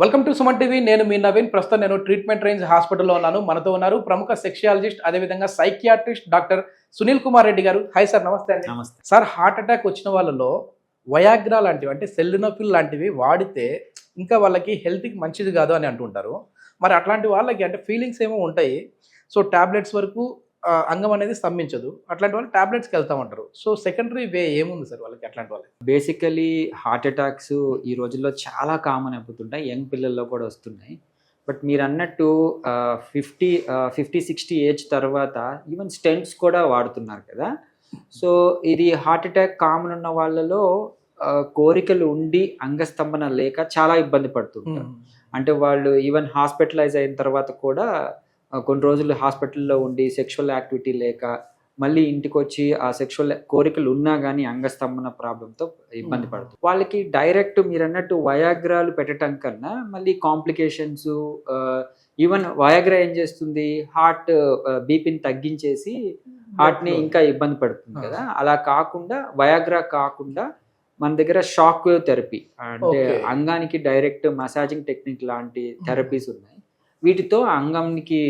Welcome to Suman TV. నేను మీ నవీన్. ప్రస్తుతం నేను ట్రీట్మెంట్ రేంజ్ హాస్పిటల్లో ఉన్నాను. మనతో ఉన్నారు ప్రముఖ సెక్షియాలజిస్ట్ అదేవిధంగా సైకియాట్రిస్ట్ డాక్టర్ సునీల్ కుమార్ రెడ్డి గారు. హాయ్ సార్, నమస్తే అండి. నమస్తే సార్, హార్ట్ అటాక్ వచ్చిన వాళ్ళలో వయాగ్రా లాంటివి అంటే సెల్లినోఫిల్ లాంటివి వాడితే ఇంకా వాళ్ళకి హెల్త్కి మంచిది కాదు అని అంటుంటారు. మరి అట్లాంటి వాళ్ళకి అంటే ఫీలింగ్స్ ఏమో ఉంటాయి. సో టాబ్లెట్స్ వరకు అంగం అనేది స్తంభించదు. అట్లాంటి వాళ్ళు టాబ్లెట్స్కి వెళ్తామంటారు. సో సెకండరీ వే ఏముంది సార్ వాళ్ళకి? అట్లాంటి వాళ్ళకి బేసికలీ హార్ట్ అటాక్స్ ఈ రోజుల్లో చాలా కామన్ అయిపోతుంటాయి, యంగ్ పిల్లల్లో కూడా వస్తున్నాయి. బట్ మీరు అన్నట్టు 50-60 ఏజ్ తర్వాత ఈవెన్ స్టెంట్స్ కూడా వాడుతున్నారు కదా. సో ఇది హార్ట్ అటాక్ కామన్ ఉన్న వాళ్ళలో కోరికలు ఉండి అంగస్తంభన లేక చాలా ఇబ్బంది పడుతుంటారు. అంటే వాళ్ళు ఈవెన్ హాస్పిటలైజ్ అయిన తర్వాత కూడా కొన్ని రోజులు హాస్పిటల్లో ఉండి సెక్షువల్ యాక్టివిటీ లేక మళ్ళీ ఇంటికి వచ్చి ఆ సెక్షువల్ కోరికలు ఉన్నా కానీ అంగస్తంభన ప్రాబ్లంతో ఇబ్బంది పడుతుంది. వాళ్ళకి డైరెక్ట్ మీరు అన్నట్టు వయాగ్రాలు పెట్టడం కన్నా మళ్ళీ కాంప్లికేషన్స్, ఈవెన్ వయాగ్రా ఏం చేస్తుంది, హార్ట్ బీపీని తగ్గించేసి హార్ట్ని ఇంకా ఇబ్బంది పడుతుంది కదా. అలా కాకుండా వయాగ్రా కాకుండా మన దగ్గర షాక్ వేవ్ థెరపీ అంటే అంగానికి డైరెక్ట్ మసాజింగ్ టెక్నిక్ లాంటి థెరపీస్ ఉన్నాయి. వీటితో అంగంకి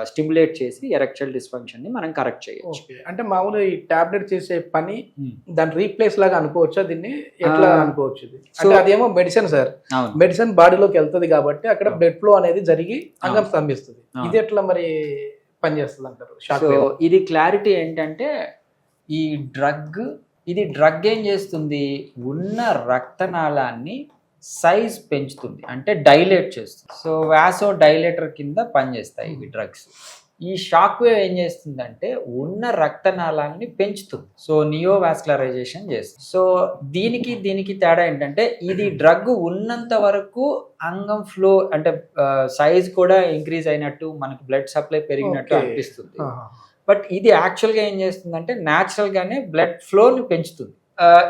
స్టిమ్యులేట్ చేసి ఎరెక్టైల్ డిస్ఫంక్షన్ ని మనం కరెక్ట్ చేయొచ్చు. అంటే మామూలు ఈ టాబ్లెట్ చేసే పని దాని రీప్లేస్ లాగా అనుకోవచ్చా? దీన్ని ఎట్లా అనుకోవచ్చు? అంటే అదేమో మెడిసిన్ సార్, మెడిసిన్ బాడీలోకి వెళ్తుంది కాబట్టి అక్కడ బ్లడ్ ఫ్లో అనేది జరిగి అంగం స్తంభిస్తుంది. ఇది ఎట్లా మరి పనిచేస్తుంది అంటారు? సో ఇది క్లారిటీ ఏంటంటే ఈ డ్రగ్ ఏం చేస్తుంది, ఉన్న రక్తనాళాన్ని సైజ్ పెంచుతుంది, అంటే డైలేట్ చేస్తుంది. సో వాసో డైలేటర్ కింద పనిచేస్తాయి ఇవి డ్రగ్స్. ఈ షాక్ వేవ్ ఏం చేస్తుందంటే ఉన్న రక్తనాళాన్ని పెంచుతుంది. సో నియోవాస్కులరైజేషన్ చేస్తుంది. సో దీనికి తేడా ఏంటంటే ఇది డ్రగ్ ఉన్నంత వరకు అంగం ఫ్లో అంటే సైజ్ కూడా ఇంక్రీజ్ అయినట్టు మనకు బ్లడ్ సప్లై పెరిగినట్టు అనిపిస్తుంది. బట్ ఇది యాక్చువల్గా ఏం చేస్తుందంటే న్యాచురల్గానే బ్లడ్ ఫ్లోని పెంచుతుంది.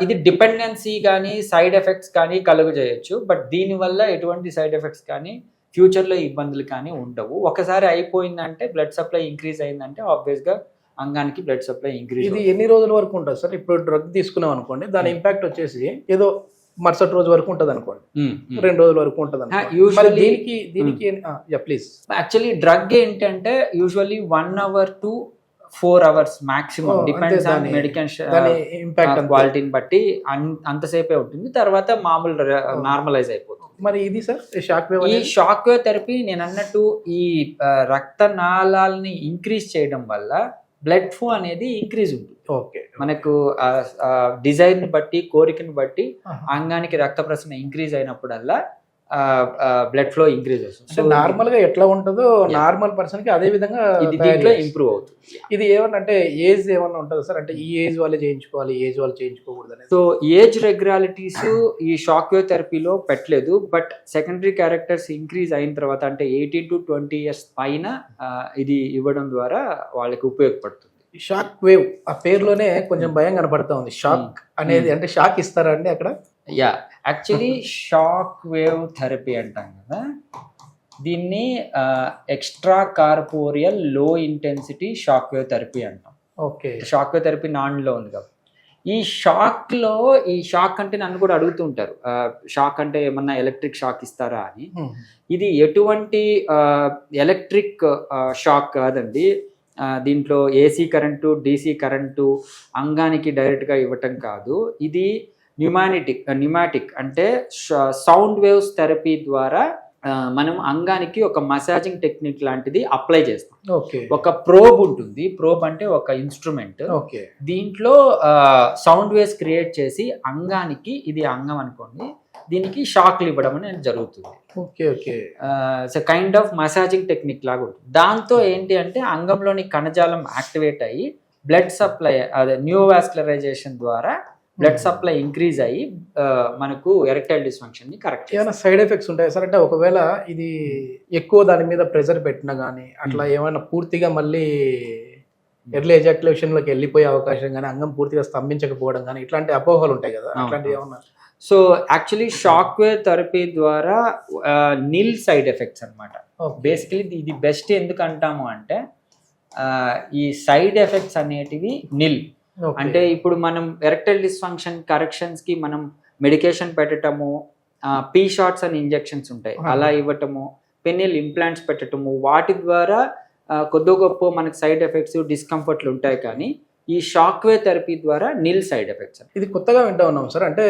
ఇది డిపెండెన్సీ కానీ సైడ్ ఎఫెక్ట్స్ కానీ కలుగు చేయొచ్చు. బట్ దీనివల్ల ఎటువంటి సైడ్ ఎఫెక్ట్స్ కానీ ఫ్యూచర్లో ఇబ్బందులు కానీ ఉండవు. ఒకసారి అయిపోయిందంటే బ్లడ్ సప్లై ఇంక్రీజ్ అయిందంటే ఆబ్వియస్గా అంగానికి బ్లడ్ సప్లై ఇంక్రీజ్. ఇది ఎన్ని రోజుల వరకు ఉంటుంది సార్? ఇప్పుడు డ్రగ్ తీసుకున్నాం అనుకోండి, దాని ఇంపాక్ట్ వచ్చేసి ఏదో మరుసటి రోజు వరకు ఉంటుంది అనుకోండి, 2 రోజుల వరకు ఉంటుంది. దీనికి ప్లీజ్. యాక్చువల్లీ డ్రగ్ ఏంటంటే usually 1 hour to 4 hours maximum, depends on medication క్వాలిటీని బట్టి అంతసేపే ఉంటుంది. తర్వాత మామూలు నార్మలైజ్ అయిపోతుంది. మరి ఇది సార్ ఈ షాక్ వేవ్ థెరపీ నేను అన్నట్టు ఈ రక్తనాళాలని ఇంక్రీజ్ చేయడం వల్ల బ్లడ్ ఫ్లో అనేది ఇంక్రీజ్ ఉంటుంది. మనకు డిజైన్ బట్టి కోరికని బట్టి అంగానికి రక్త ప్రసరణ ఇంక్రీజ్ అయినప్పుడల్లా బ్లడ్ ఫ్లో ఇంక్రీజ్ అవుతుంది. నార్మల్ గా ఎట్లా ఉంటుందో నార్మల్ పర్సన్ కి అదే విధంగా దీంట్లో ఇంప్రూవ్ అవుతుంది. ఇది ఏమన్నా అంటే ఏజ్ ఏమన్నా ఉంటుందా సార్? అంటే ఈ ఏజ్ వాళ్ళే చేయించుకోవాలి, ఏజ్ వాళ్ళు చేయించుకోకూడదు అనేది. సో ఏజ్ రెగ్యులారిటీస్ ఈ షాక్ వేవ్ థెరపీలో పెట్టలేదు. బట్ సెకండరీ క్యారెక్టర్స్ ఇంక్రీజ్ అయిన తర్వాత అంటే 18 to 20 years పైన ఇది ఇవ్వడం ద్వారా వాళ్ళకి ఉపయోగపడుతుంది. షాక్ వేవ్ ఆ పేరులోనే కొంచెం భయం కనపడతా ఉంది. షాక్ అనేది అంటే షాక్ ఇస్తారా అండి అక్కడ? యాక్చువల్లీ షాక్ వేవ్ థెరపీ అంటాం కదా, దీన్ని ఎక్స్ట్రా కార్పోరియల్ లో ఇంటెన్సిటీ షాక్ వేవ్ థెరపీ అంటాం. షాక్ వేవ్ థెరపీ నాన్లో ఉంది కాబట్టి ఈ షాక్ అంటే నన్ను కూడా అడుగుతుంటారు, షాక్ అంటే ఏమన్నా ఎలక్ట్రిక్ షాక్ ఇస్తారా అని. ఇది ఎటువంటి ఎలక్ట్రిక్ షాక్ కాదండి. దీంట్లో ఏసీ కరెంటు, డీసీ కరెంటు అంగానికి డైరెక్ట్గా ఇవ్వటం కాదు. ఇది న్యూమాటిక్ అంటే సౌండ్ వేవ్స్ థెరపీ ద్వారా మనం అంగానికి ఒక మసాజింగ్ టెక్నిక్ లాంటిది అప్లై చేస్తాం. ఒక ప్రోబ్ ఉంటుంది. ప్రోబ్ అంటే ఒక ఇన్స్ట్రుమెంట్. దీంట్లో సౌండ్ వేవ్స్ క్రియేట్ చేసి అంగానికి, ఇది అంగం అనుకోండి, దీనికి షాక్లు ఇవ్వడం అనేది జరుగుతుంది. కైండ్ ఆఫ్ మసాజింగ్ టెక్నిక్ లాగా ఉంటుంది. దాంతో ఏంటి అంటే అంగంలోని కణజాలం యాక్టివేట్ అయ్యి బ్లడ్ సప్లై, అదే న్యూవాస్కులరైజేషన్ ద్వారా బ్లడ్ సప్లై ఇంక్రీజ్ అయ్యి మనకు ఎరెక్టైల్ డిస్ఫంక్షన్ ని కరెక్ట్. ఏమైనా సైడ్ ఎఫెక్ట్స్ ఉంటాయి సార్? అంటే ఒకవేళ ఇది ఎక్కువ దాని మీద ప్రెషర్ పెట్టినా కానీ అట్లా ఏమైనా పూర్తిగా మళ్ళీ ఎర్లీ ఎజాక్యులేషన్ లోకి వెళ్ళిపోయే అవకాశం కానీ, అంగం పూర్తిగా స్తంభించకపోవడం కానీ ఇట్లాంటి అపోహలు ఉంటాయి కదా, అట్లాంటివి ఏమన్నా? So actually shock wave therapy ద్వారా నిల్ సైడ్ ఎఫెక్ట్స్ అనమాట. బేసికలీ ఇది బెస్ట్ ఎందుకు అంటాము అంటే ఈ సైడ్ ఎఫెక్ట్స్ అనేటివి నిల్. అంటే ఇప్పుడు మనం ఎరెక్టైల్ డిస్ఫంక్షన్ కరెక్షన్స్ కి మనం మెడికేషన్ పెట్టటము, పీ షాట్స్ అని ఇంజెక్షన్స్ ఉంటాయి, అలా ఇవ్వటము, పెనిల్ ఇంప్లాంట్స్ పెట్టటము, వాటి ద్వారా కొద్ది గొప్ప మనకి సైడ్ ఎఫెక్ట్స్ డిస్కంఫర్ట్లు ఉంటాయి, కానీ ఈ షాక్ వేవ్ థెరపీ ద్వారా నిల్ సైడ్ ఎఫెక్ట్స్. ఇది కొత్తగా వింటా ఉన్నాం సార్. అంటే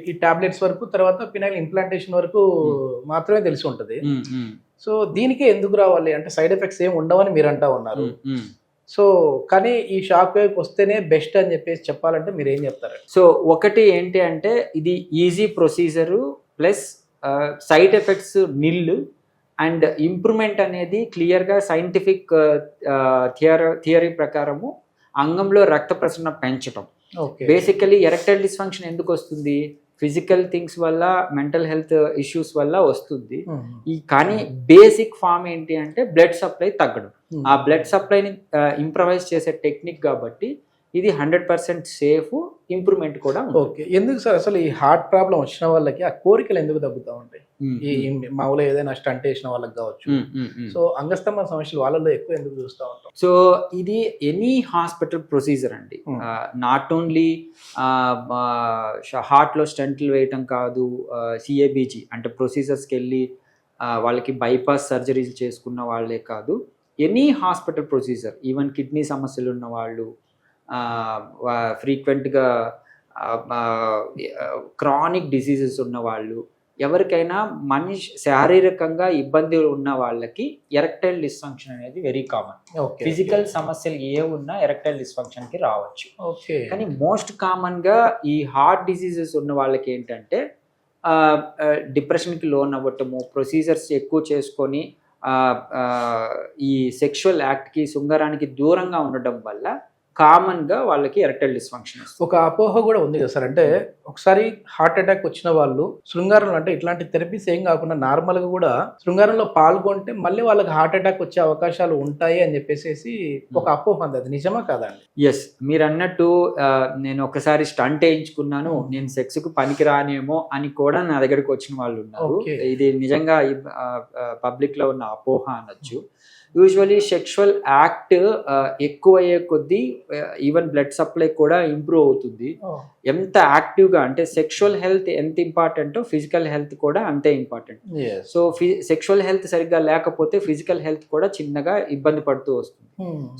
ఈ టాబ్లెట్స్ వరకు, తర్వాత పినైల్ ఇంప్లాంటేషన్ వరకు మాత్రమే తెలిసి ఉంటుంది. సో దీనికే ఎందుకు రావాలి అంటే సైడ్ ఎఫెక్ట్స్ ఏమి ఉండవని మీరు అంటా ఉన్నారు. సో కానీ ఈ షాక్ వేవ్ వస్తేనే బెస్ట్ అని చెప్పేసి చెప్పాలంటే మీరు ఏం చెప్తారు? సో ఒకటి ఏంటి అంటే ఇది easy procedure plus side effects nil and improvement అనేది క్లియర్గా సైంటిఫిక్ థియరీ ప్రకారము అంగంలో రక్త ప్రసరణ పెంచడం. బేసికలీ ఎరెక్టైల్ డిస్ఫంక్షన్ ఎందుకు వస్తుంది? ఫిజికల్ థింగ్స్ వల్ల, మెంటల్ హెల్త్ ఇష్యూస్ వల్ల వస్తుంది. కానీ బేసిక్ ఫామ్ ఏంటి అంటే బ్లడ్ సప్లై తగ్గడం. ఆ బ్లడ్ సప్లైని ఇంప్రవైజ్ చేసే టెక్నిక్ కాబట్టి ఇది 100% సేఫ్, ఇంప్రూవ్మెంట్ కూడా. ఓకే, ఎందుకు సార్ అసలు ఈ హార్ట్ ప్రాబ్లం వచ్చిన వాళ్ళకి ఆ కోరికలు ఎందుకు తగ్గుతూ ఉంటాయి? ఈ మామూలుగా ఏదైనా స్టంట్ వేసిన వాళ్ళకి కావచ్చు, సో అంగస్తంభన సమస్యలు వాళ్ళలో ఎక్కువ ఎందుకు చూస్తూ ఉంటాం? సో ఇది ఎనీ హాస్పిటల్ ప్రొసీజర్ అండి, నాట్ ఓన్లీ హార్ట్లో స్టంట్లు వేయటం కాదు, సిఏబిజి అంటే ప్రొసీజర్స్కి వెళ్ళి వాళ్ళకి బైపాస్ సర్జరీలు చేసుకున్న వాళ్ళే కాదు, any hospital procedure, even kidney సమస్యలు ఉన్న వాళ్ళు, ఫ్రీక్వెంట్గా క్రానిక్ డిసీజెస్ ఉన్న వాళ్ళు, ఎవరికైనా శారీరకంగా ఇబ్బంది ఉన్న వాళ్ళకి ఎరెక్టైల్ డిస్ఫంక్షన్ అనేది వెరీ కామన్. ఫిజికల్ సమస్యలు ఏ ఉన్నా ఎరెక్టైల్ డిస్ఫంక్షన్కి రావచ్చు. కానీ మోస్ట్ కామన్గా ఈ హార్ట్ డిసీజెస్ ఉన్న వాళ్ళకి ఏంటంటే డిప్రెషన్కి లోన్ అవ్వటము, ప్రొసీజర్స్ ఎక్కువ చేసుకొని ఈ సెక్షువల్ యాక్ట్కి, శృంగారానికి దూరంగా ఉండడం వల్ల కామన్గా వాళ్ళకి ఎరెక్టైల్ డిస్ఫంక్షన్. ఒక అపోహ కూడా ఉంది కదా సార్, అంటే ఒకసారి హార్ట్ అటాక్ వచ్చిన వాళ్ళు శృంగారంలో అంటే ఇట్లాంటి థెరపీస్ ఏం కాకుండా నార్మల్గా కూడా శృంగారంలో పాల్గొంటే మళ్ళీ వాళ్ళకి హార్ట్ అటాక్ వచ్చే అవకాశాలు ఉంటాయి అని చెప్పేసి ఒక అపోహ ఉంది. అది నిజమా కాదండి? ఎస్, మీరు అన్నట్టు నేను ఒకసారి స్టంట్ వేయించుకున్నాను, నేను సెక్స్కు పనికి రానేమో అని కూడా నా దగ్గరికి వచ్చిన వాళ్ళు ఉన్నారు. ఇది నిజంగా పబ్లిక్లో ఉన్న అపోహ అనొచ్చు. యూజువలీ సెక్షువల్ యాక్ట్ ఎక్కువ అయ్యే కొద్దీ ఈవెన్ బ్లడ్ సప్లై కూడా ఇంప్రూవ్ అవుతుంది. ఎంత యాక్టివ్గా అంటే సెక్షువల్ హెల్త్ ఎంత ఇంపార్టెంటో ఫిజికల్ హెల్త్ కూడా అంతే ఇంపార్టెంట్. సో సెక్షువల్ హెల్త్ సరిగ్గా లేకపోతే ఫిజికల్ హెల్త్ కూడా చిన్నగా ఇబ్బంది పడుతూ వస్తుంది.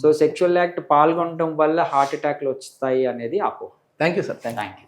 సో సెక్షువల్ యాక్ట్ పాల్గొనడం వల్ల హార్ట్ అటాక్లు వస్తాయి అనేది అపోహ. Thank you sir. Thank you.